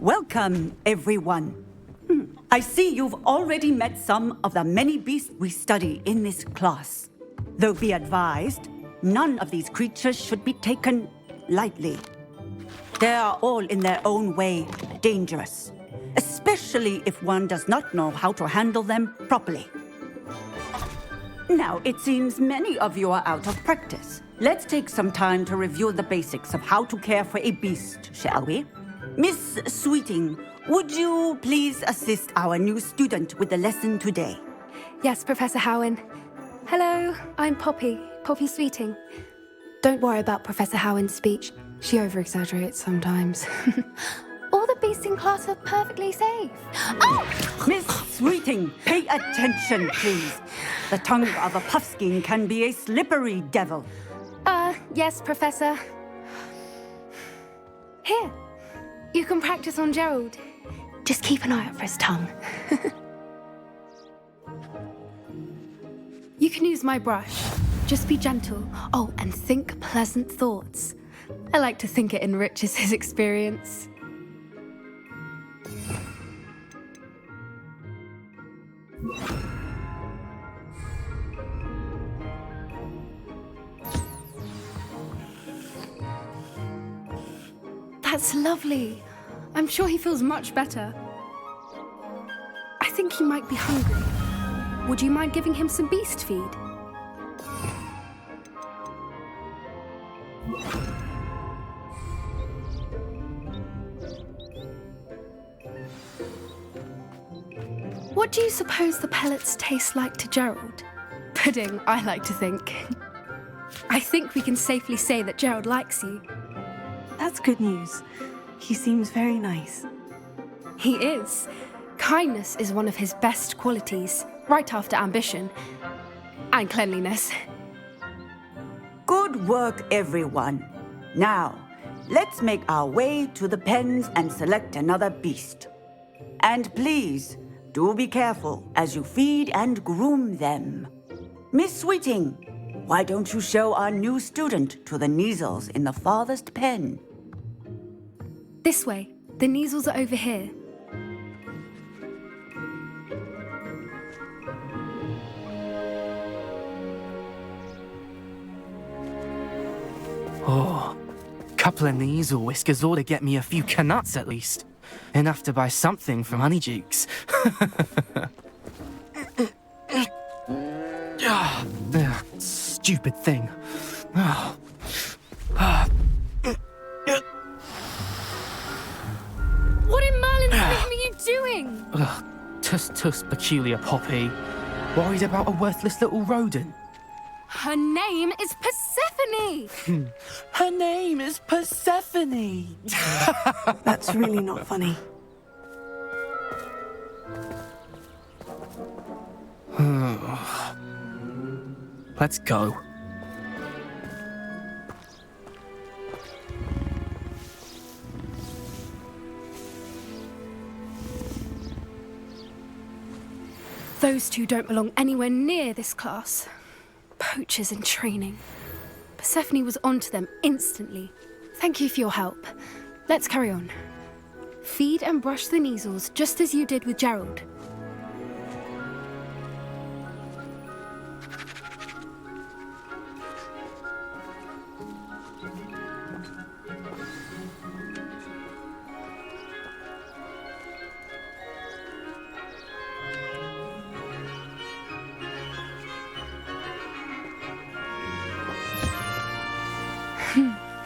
Welcome, everyone. I see you've already met some of the many beasts we study in this class. Though be advised, none of these creatures should be taken lightly. They are all in their own way dangerous, especially if one does not know how to handle them properly. Now, it seems many of you are out of practice. Let's take some time to review the basics of how to care for a beast, shall we? Miss Sweeting, would you please assist our new student with the lesson today? Yes, Professor Howen. Hello, I'm Poppy Sweeting. Don't worry about Professor Howen's speech. She over-exaggerates sometimes. All the beasts in class are perfectly safe. Oh! Miss Sweeting, pay attention, please. The tongue of a puffskein can be a slippery devil. Yes, Professor. Here, you can practice on Gerald. Just keep an eye out for his tongue. You can use my brush. Just be gentle. Oh, and think pleasant thoughts. I like to think it enriches his experience. That's lovely. I'm sure he feels much better. I think he might be hungry. Would you mind giving him some beast feed? What do you suppose the pellets taste like to Gerald? Pudding, I like to think. I think we can safely say that Gerald likes you. That's good news. He seems very nice. He is. Kindness is one of his best qualities, right after ambition. And cleanliness. Good work, everyone. Now, let's make our way to the pens and select another beast. And please, do be careful as you feed and groom them. Miss Sweeting, why don't you show our new student to the Kneazles in the farthest pen? This way. The Kneazles are over here. Oh, couple of Kneazle whiskers ought to get me a few canuts at least. Enough to buy something from Honeydukes. Stupid thing. What in Merlin's name are you doing? Tuss, peculiar Poppy. Worried about a worthless little rodent? Her name is Persephone! Her name is Persephone! That's really not funny. Let's go. Those two don't belong anywhere near this class. Poachers in training. Persephone was onto them instantly. Thank you for your help. Let's carry on. Feed and brush the Kneazles just as you did with Gerald.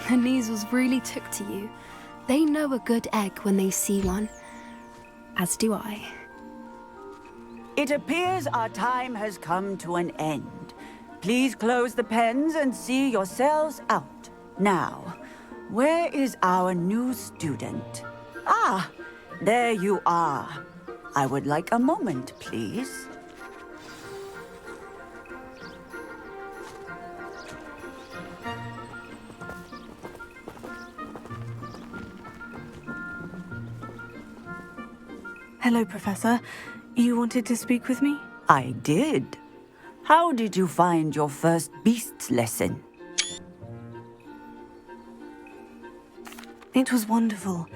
The Kneazles really took to you. They know a good egg when they see one. As do I. It appears our time has come to an end. Please close the pens and see yourselves out. Now, where is our new student? Ah, there you are. I would like a moment, please. Hello, Professor. You wanted to speak with me? I did. How did you find your first beasts lesson? It was wonderful.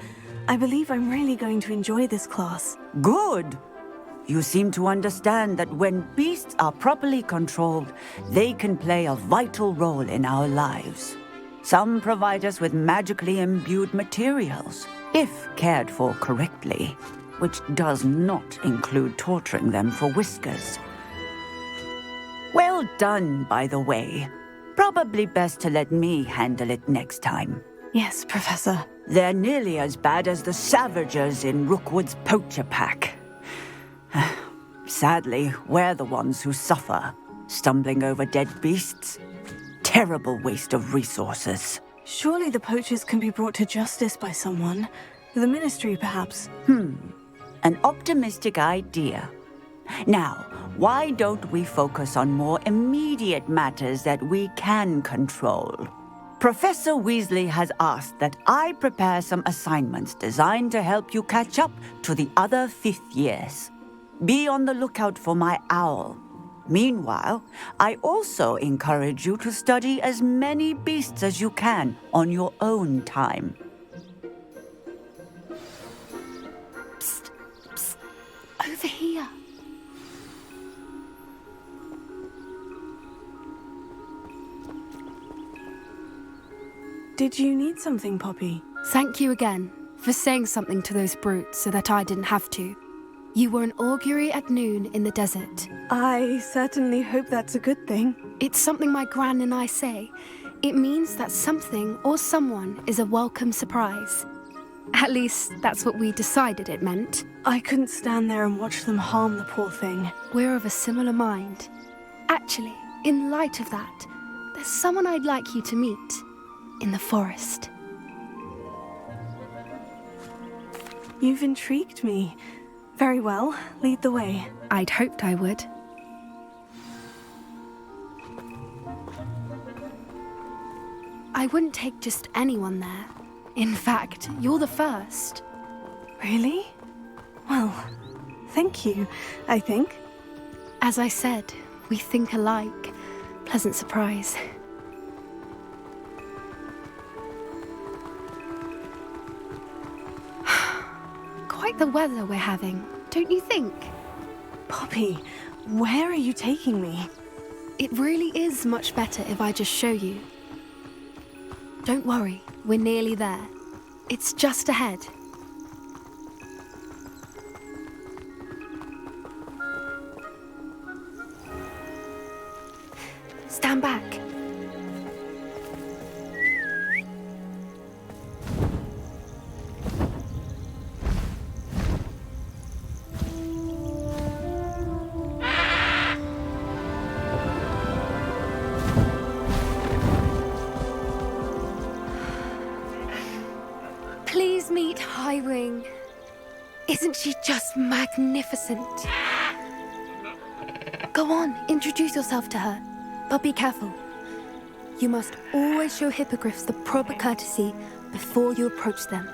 I believe I'm really going to enjoy this class. Good. You seem to understand that when beasts are properly controlled, they can play a vital role in our lives. Some provide us with magically imbued materials, if cared for correctly, which does not include torturing them for whiskers. Well done, by the way. Probably best to let me handle it next time. Yes, Professor. They're nearly as bad as the Savagers in Rookwood's poacher pack. Sadly, we're the ones who suffer, stumbling over dead beasts. Terrible waste of resources. Surely the poachers can be brought to justice by someone. The Ministry, perhaps. An optimistic idea. Now, why don't we focus on more immediate matters that we can control? Professor Weasley has asked that I prepare some assignments designed to help you catch up to the other fifth years. Be on the lookout for my owl. Meanwhile, I also encourage you to study as many beasts as you can on your own time. Psst, psst. Over here. Did you need something, Poppy? Thank you again for saying something to those brutes so that I didn't have to. You were an augury at noon in the desert. I certainly hope that's a good thing. It's something my gran and I say. It means that something or someone is a welcome surprise. At least, that's what we decided it meant. I couldn't stand there and watch them harm the poor thing. We're of a similar mind. Actually, in light of that, there's someone I'd like you to meet. In the forest. You've intrigued me. Very well, lead the way. I'd hoped I would. I wouldn't take just anyone there. In fact, you're the first. Really? Well, thank you, I think. As I said, we think alike. Pleasant surprise. Quite the weather we're having, don't you think? Poppy, where are you taking me? It really is much better if I just show you. Don't worry, we're nearly there. It's just ahead. Stand back. Please meet Highwing. Isn't she just magnificent? Go on, introduce yourself to her. But be careful. You must always show hippogriffs the proper courtesy before you approach them.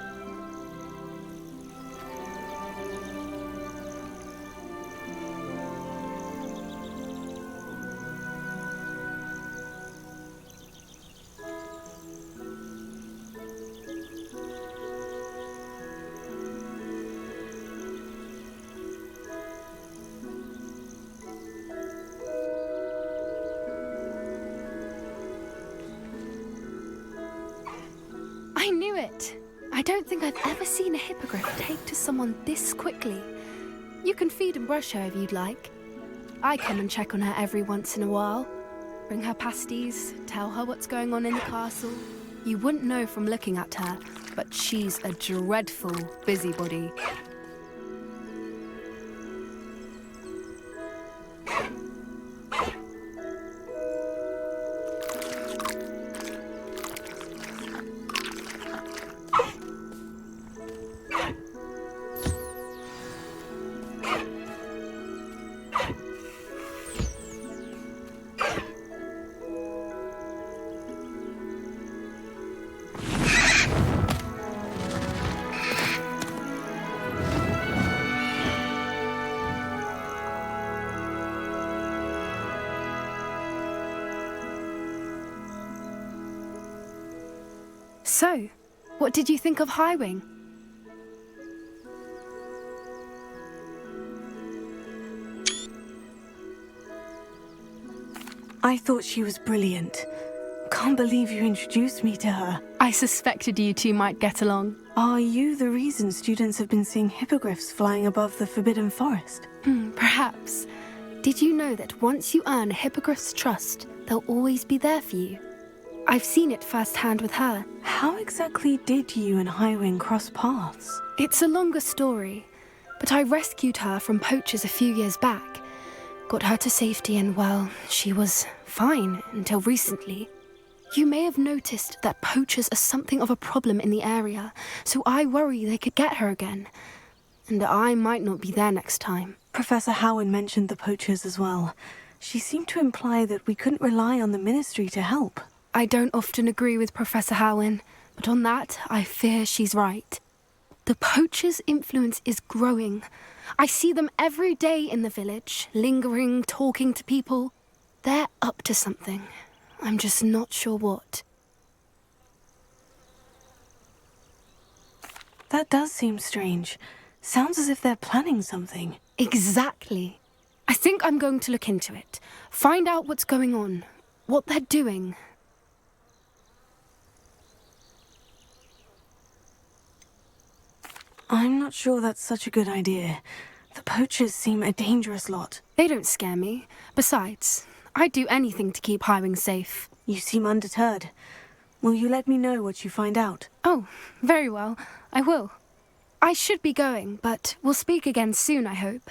I knew it! I don't think I've ever seen a hippogriff take to someone this quickly. You can feed and brush her if you'd like. I come and check on her every once in a while. Bring her pasties, tell her what's going on in the castle. You wouldn't know from looking at her, but she's a dreadful busybody. So, what did you think of Highwing? I thought she was brilliant. Can't believe you introduced me to her. I suspected you two might get along. Are you the reason students have been seeing hippogriffs flying above the Forbidden Forest? Perhaps. Did you know that once you earn a hippogriff's trust, they'll always be there for you? I've seen it firsthand with her. How exactly did you and Highwing cross paths? It's a longer story, but I rescued her from poachers a few years back. Got her to safety and, well, she was fine until recently. You may have noticed that poachers are something of a problem in the area, so I worry they could get her again. And I might not be there next time. Professor Howin mentioned the poachers as well. She seemed to imply that we couldn't rely on the Ministry to help. I don't often agree with Professor Howin, but on that, I fear she's right. The poachers' influence is growing. I see them every day in the village, lingering, talking to people. They're up to something. I'm just not sure what. That does seem strange. Sounds as if they're planning something. Exactly. I think I'm going to look into it. Find out what's going on, what they're doing. I'm not sure that's such a good idea. The poachers seem a dangerous lot. They don't scare me. Besides, I'd do anything to keep Highwing safe. You seem undeterred. Will you let me know what you find out? Oh, very well. I will. I should be going, but we'll speak again soon, I hope.